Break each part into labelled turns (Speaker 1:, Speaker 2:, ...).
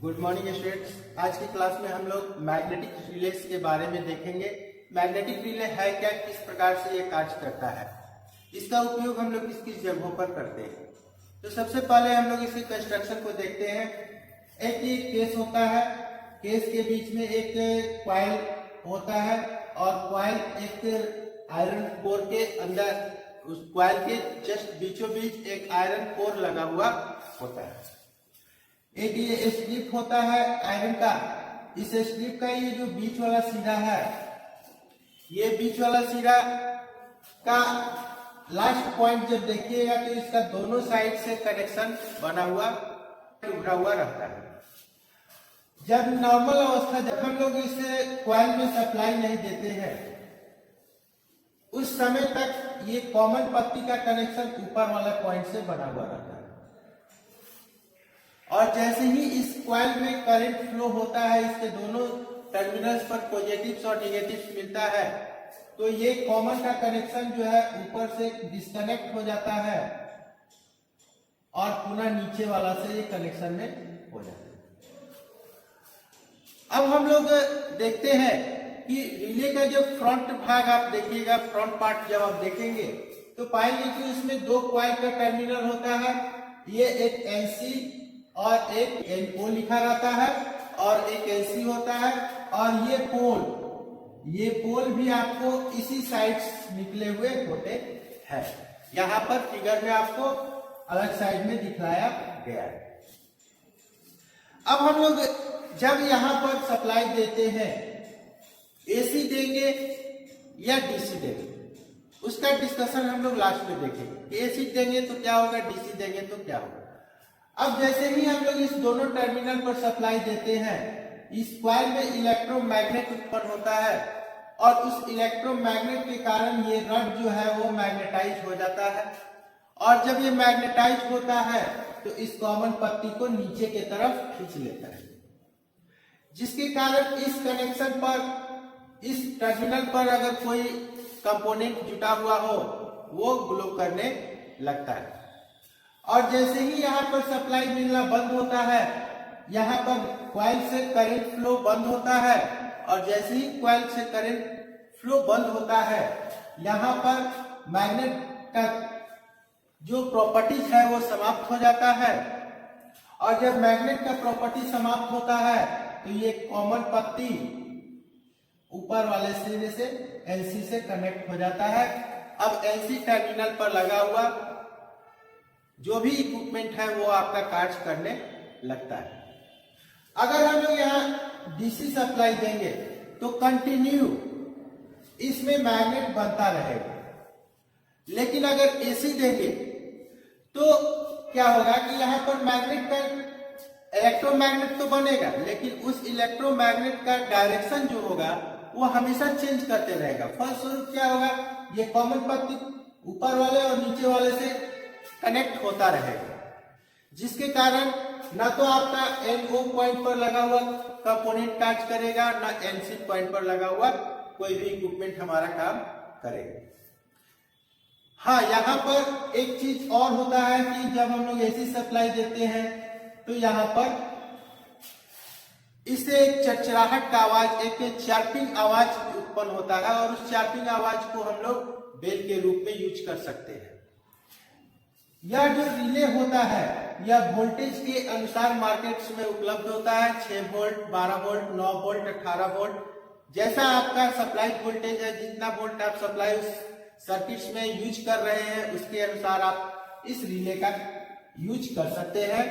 Speaker 1: Good morning students. आज की class में हम लोग मैग्नेटिक रिलेस के बारे में देखेंगे। मैग्नेटिक रिले है क्या, किस प्रकार से ये कार्य करता है, इसका उपयोग हम लोग किस किस जगहों पर करते हैं। तो सबसे पहले हम लोग इसके कंस्ट्रक्शन को देखते हैं। एक ये केस होता है, केस के बीच में एक कॉइल होता है और कॉइल एक आयरन कोर के अंदर, उस कॉइल के जस्ट बीचों बीच एक आयरन कोर लगा हुआ होता है। एक ये स्ट्रिप होता है आयरन का। इस स्ट्रिप का ये जो बीच वाला सिरा है, ये बीच वाला सिरा का लास्ट पॉइंट जब देखिएगा तो इसका दोनों साइड से कनेक्शन बना हुआ उभरा हुआ रहता है। जब नॉर्मल अवस्था, जब हम लोग इस कॉइल में सप्लाई नहीं देते हैं, उस समय तक ये कॉमन पत्ती का कनेक्शन ऊपर वाला पॉइंट से बना हुआ रहता है। और जैसे ही इस कॉइल में करंट फ्लो होता है, इसके दोनों टर्मिनल्स पर पॉजिटिव्स और नेगेटिव्स मिलता है, तो ये कॉमन का कनेक्शन जो है ऊपर से डिस्कनेक्ट हो जाता है और पुनः नीचे वाला से ये कनेक्शन में हो जाता है। अब हम लोग देखते हैं कि रिले का जो फ्रंट भाग आप देखिएगा, फ्रंट पार्ट जब आप देखेंगे तो पाएंगे कि उसमें दो कॉइल का टर्मिनल होता है। ये एक NC और एक NO लिखा रहता है और एक NC होता है। और ये पोल भी आपको इसी साइड निकले हुए होते हैं। यहाँ पर फिगर में आपको अलग साइड में दिखाया गया है। अब हम लोग जब यहाँ पर सप्लाई देते हैं, AC देंगे या DC देंगे, उसका डिस्कशन हम लोग लास्ट में देखेंगे। AC देंगे तो क्या होगा, DC देंगे तो क्या होगा। अब जैसे ही हम लोग इस दोनों टर्मिनल पर सप्लाई देते हैं, इस कॉइल में इलेक्ट्रोमैग्नेट उत्पन्न होता है और उस इलेक्ट्रोमैग्नेट के कारण ये रड जो है वो मैग्नेटाइज हो जाता है। और जब ये मैग्नेटाइज होता है तो इस कॉमन पत्ती को नीचे की तरफ खींच लेता है, जिसके कारण इस कनेक्शन पर, इस टर्मिनल पर अगर कोई कंपोनेंट जुटा हुआ हो वो ग्लो करने लगता है। और जैसे ही यहाँ पर सप्लाई मिलना बंद होता है, यहाँ पर कॉइल से करंट फ्लो बंद होता है। और जैसे ही कॉइल से करंट फ्लो बंद होता है, यहाँ पर मैग्नेट का जो प्रॉपर्टीज है वो समाप्त हो जाता है। और जब मैग्नेट का प्रॉपर्टी समाप्त होता है तो ये कॉमन पत्ती ऊपर वाले सिरे से NC से कनेक्ट हो जाता है। अब NC टर्मिनल पर लगा हुआ जो भी इक्विपमेंट है वो आपका कार्य करने लगता है। अगर हम लोग यहाँ DC सप्लाई देंगे तो कंटिन्यू इसमें मैग्नेट बनता रहेगा। लेकिन अगर AC देंगे तो क्या होगा कि यहाँ पर मैग्नेट का, इलेक्ट्रोमैग्नेट तो बनेगा, लेकिन उस इलेक्ट्रोमैग्नेट का डायरेक्शन जो होगा वो हमेशा चेंज करते रहेगा। फलस्वरूप क्या होगा, ये कॉमन पत्ती ऊपर वाले और नीचे वाले से कनेक्ट होता रहेगा, जिसके कारण ना तो आपका NO पॉइंट पर लगा हुआ कंपोनेंट कार्य करेगा, ना NC पॉइंट पर लगा हुआ कोई भी इक्विपमेंट हमारा काम करेगा। हाँ, यहाँ पर एक चीज और होता है कि जब हम लोग AC सप्लाई देते हैं तो यहाँ पर इससे एक चरचराहट का आवाज, एक चार्पिंग आवाज उत्पन्न होता है और उस चार्पिंग आवाज को हम लोग बेल के रूप में यूज कर सकते हैं। यह जो रिले होता है यह वोल्टेज के अनुसार मार्केट्स में उपलब्ध होता है। 6 वोल्ट, 12 वोल्ट, 9 वोल्ट, 18 वोल्ट, जैसा आपका सप्लाई वोल्टेज है, जितना वोल्ट आप सप्लाई उस सर्किट्स में यूज कर रहे हैं उसके अनुसार आप इस रिले का यूज कर सकते हैं।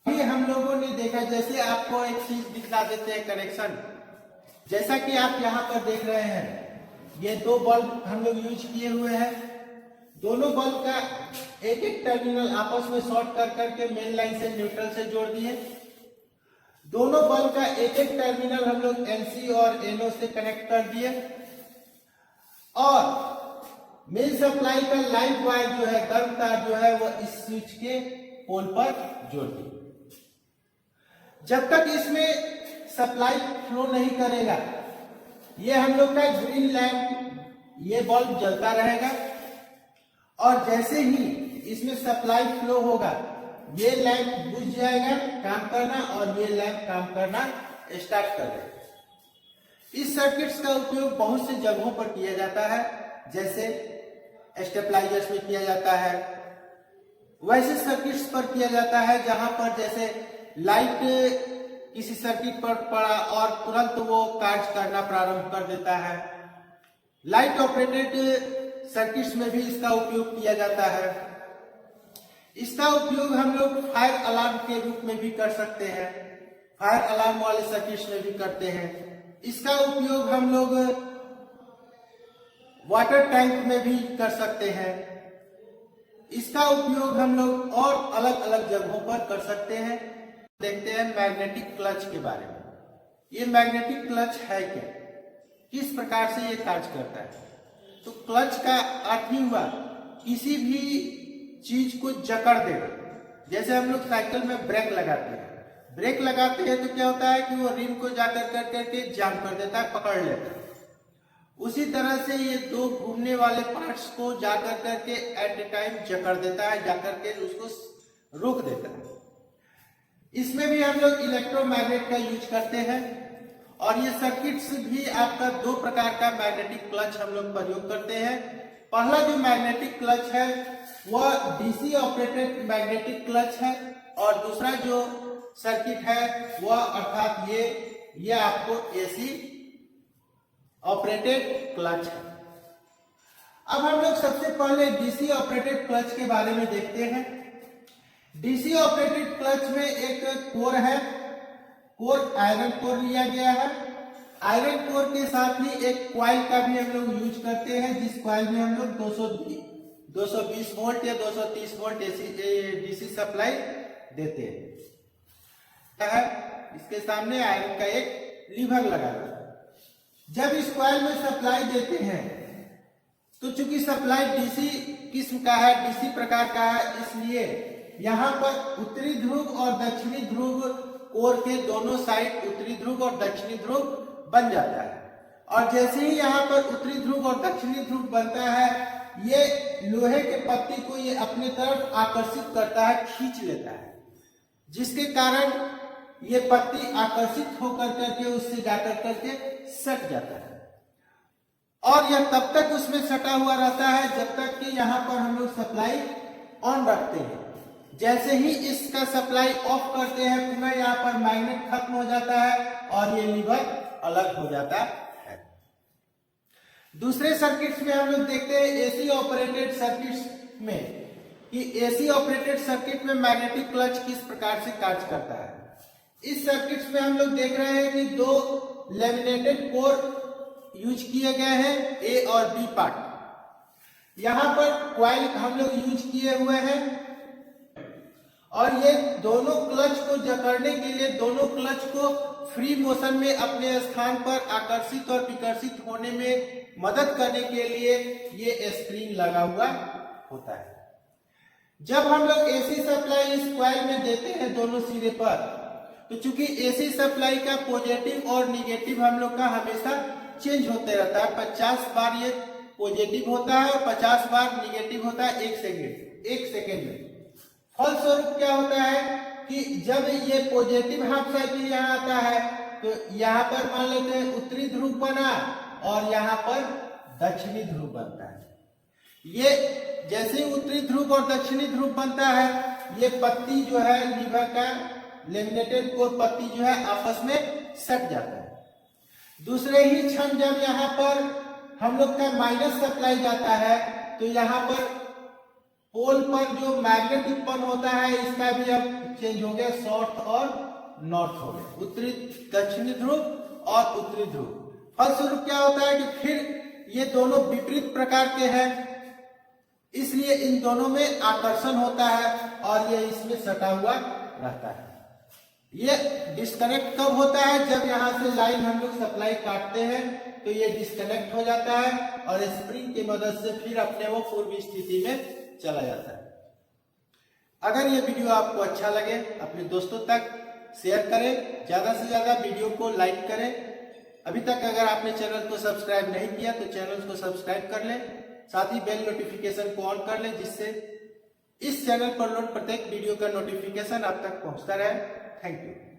Speaker 1: अभी हम लोगों ने देखा, जैसे आपको एक चीज दिखला देते हैं कनेक्शन, जैसा कि आप यहाँ पर देख रहे हैं, ये 2 बल्ब हम लोग यूज किए हुए हैं। दोनों बल्ब का एक एक टर्मिनल आपस में शॉर्ट कर करके मेन लाइन से न्यूट्रल से जोड़ दिए। दोनों बल्ब का एक एक टर्मिनल हम लोग NC और NO से कनेक्ट कर दिए और मेन सप्लाई का लाइव वायर जो है, गर्म तार जो है, वो इस स्विच के पोल पर जोड़ दिए। जब तक इसमें सप्लाई फ्लो नहीं करेगा, ये हम लोग का ग्रीन लैंप, ये बल्ब जलता रहेगा। और जैसे ही इसमें सप्लाई फ्लो होगा ये लैंप बुझ जाएगा काम करना और ये लैंप काम करना स्टार्ट कर देगा। इस सर्किट्स का उपयोग बहुत से जगहों पर किया जाता है, जैसे स्टेबलाइजर्स में किया जाता है, वैसे सर्किट्स पर किया जाता है जहां पर जैसे लाइट किसी सर्किट पर पड़ा और तुरंत वो कार्य करना प्रारंभ कर देता है। लाइट ऑपरेटेड सर्किट्स में भी इसका उपयोग किया जाता है। इसका उपयोग हम लोग फायर अलार्म के रूप में भी कर सकते हैं, फायर अलार्म वाले सर्किट्स में भी करते हैं। इसका उपयोग हम लोग वाटर टैंक में भी कर सकते हैं। इसका उपयोग हम लोग और अलग अलग जगहों पर कर सकते हैं। देखते हैं मैग्नेटिक क्लच के बारे में। ये मैग्नेटिक क्लच है क्या, किस प्रकार से ये कार्य करता है? तो क्लच का अर्थ ही हुआ किसी भी चीज को जकड़ देना। जैसे हम लोग साइकिल में ब्रेक लगाते हैं, ब्रेक लगाते हैं तो क्या होता है कि वो रिम को जाकर कर करके जाम कर देता है, पकड़ लेता है। उसी तरह से ये दो घूमने वाले पार्ट्स को जाकर करके एट ए टाइम जकड़ देता है, जाकर के उसको रोक देता है। इसमें भी हम लोग इलेक्ट्रोमैग्नेट का यूज करते हैं। और ये सर्किट्स भी आपका दो प्रकार का मैग्नेटिक क्लच हम लोग प्रयोग करते हैं। पहला जो मैग्नेटिक क्लच है वह डीसी ऑपरेटेड मैग्नेटिक क्लच है, और दूसरा जो सर्किट है वह अर्थात ये आपको एसी ऑपरेटेड क्लच है। अब हम लोग सबसे पहले डीसी ऑपरेटेड क्लच के बारे में देखते हैं। डीसी ऑपरेटेड क्लच में एक कोर है, कोर आयरन कोर लिया गया है। आयरन कोर के साथ ही एक कॉइल का भी हम लोग यूज करते हैं, जिस कॉइल में हम लोग 220 वोल्ट या 230 वोल्ट डीसी सप्लाई देते हैं। इसके सामने आयरन का एक लीवर लगा है। जब इस कॉइल में सप्लाई देते हैं तो चूंकि सप्लाई डीसी किस्म का है, डीसी प्रकार का है, इसलिए यहाँ पर उत्तरी ध्रुव और दक्षिणी ध्रुव कोर के दोनों साइड उत्तरी ध्रुव और दक्षिणी ध्रुव बन जाता है। और जैसे ही यहाँ पर उत्तरी ध्रुव और दक्षिणी ध्रुव बनता है, ये लोहे के पत्ती को ये अपने तरफ आकर्षित करता है, खींच लेता है, जिसके कारण ये पत्ती आकर्षित होकर करके उससे जाकर करके सट जाता है। और यह तब तक उसमें सटा हुआ रहता है जब तक कि यहाँ पर हम लोग सप्लाई ऑन रखते हैं। जैसे ही इसका सप्लाई ऑफ करते हैं, पुनः यहाँ पर मैग्नेट खत्म हो जाता है और ये लीवर अलग हो जाता है। दूसरे सर्किट्स में हम लोग देखते हैं एसी ऑपरेटेड सर्किट्स में कि एसी ऑपरेटेड सर्किट में मैग्नेटिक क्लच किस प्रकार से कार्य करता है। इस सर्किट्स में हम लोग देख रहे हैं कि दो लैमिनेटेड कोर यूज किए गए हैं, ए और बी पार्ट। यहाँ पर कॉइल हम लोग यूज किए हुए हैं और ये दोनों क्लच को जकड़ने के लिए, दोनों क्लच को फ्री मोशन में अपने स्थान पर आकर्षित और विकर्षित होने में मदद करने के लिए ये स्प्रिंग लगा हुआ होता है। जब हम लोग एसी सप्लाई इस कॉइल में देते हैं दोनों सिरे पर, तो चूंकि एसी सप्लाई का पॉजिटिव और निगेटिव हम लोग का हमेशा चेंज होते रहता है। 50 बार ये पॉजिटिव होता है और 50 बार निगेटिव होता है एक सेकेंड में। फलस्वरूप क्या होता है कि जब ये पॉजिटिव हाफ साइकिल यहाँ आता है तो यहाँ पर मान लेते हैं उत्तरी ध्रुव बना और यहाँ पर दक्षिणी ध्रुव बनता है। ये जैसे ही उत्तरी ध्रुव और दक्षिणी ध्रुव बनता है, ये पत्ती जो है लीवर का लेमिनेटेड कोर पत्ती जो है आपस में सट जाता है। दूसरे ही क्षण जब यहाँ पर हम लोग का माइनस सप्लाई जाता है तो यहाँ पर पोल पर जो मैग्नेट उत्पन्न होता है इसका भी अब चेंज हो गया, साउथ और नॉर्थ हो गया, उत्तरी दक्षिणी ध्रुव और उत्तरी ध्रुव। फलस्वरूप क्या होता है कि फिर ये दोनों विपरीत प्रकार के हैं, इसलिए इन दोनों में आकर्षण होता है और ये इसमें सटा हुआ रहता है। ये डिस्कनेक्ट कब होता है? जब यहाँ से लाइन हम लोग सप्लाई काटते हैं तो ये डिस्कनेक्ट हो जाता है और स्प्रिंग की मदद से फिर अपने वो पूर्व स्थिति में चला जाता है। अगर ये वीडियो आपको अच्छा लगे अपने दोस्तों तक शेयर करें, ज्यादा से ज्यादा वीडियो को लाइक करें। अभी तक अगर आपने चैनल को सब्सक्राइब नहीं किया तो चैनल को सब्सक्राइब कर लें, साथ ही बेल नोटिफिकेशन को ऑन कर लें, जिससे इस चैनल पर लोड प्रत्येक वीडियो का नोटिफिकेशन आप तक पहुंचता रहे। Thank you.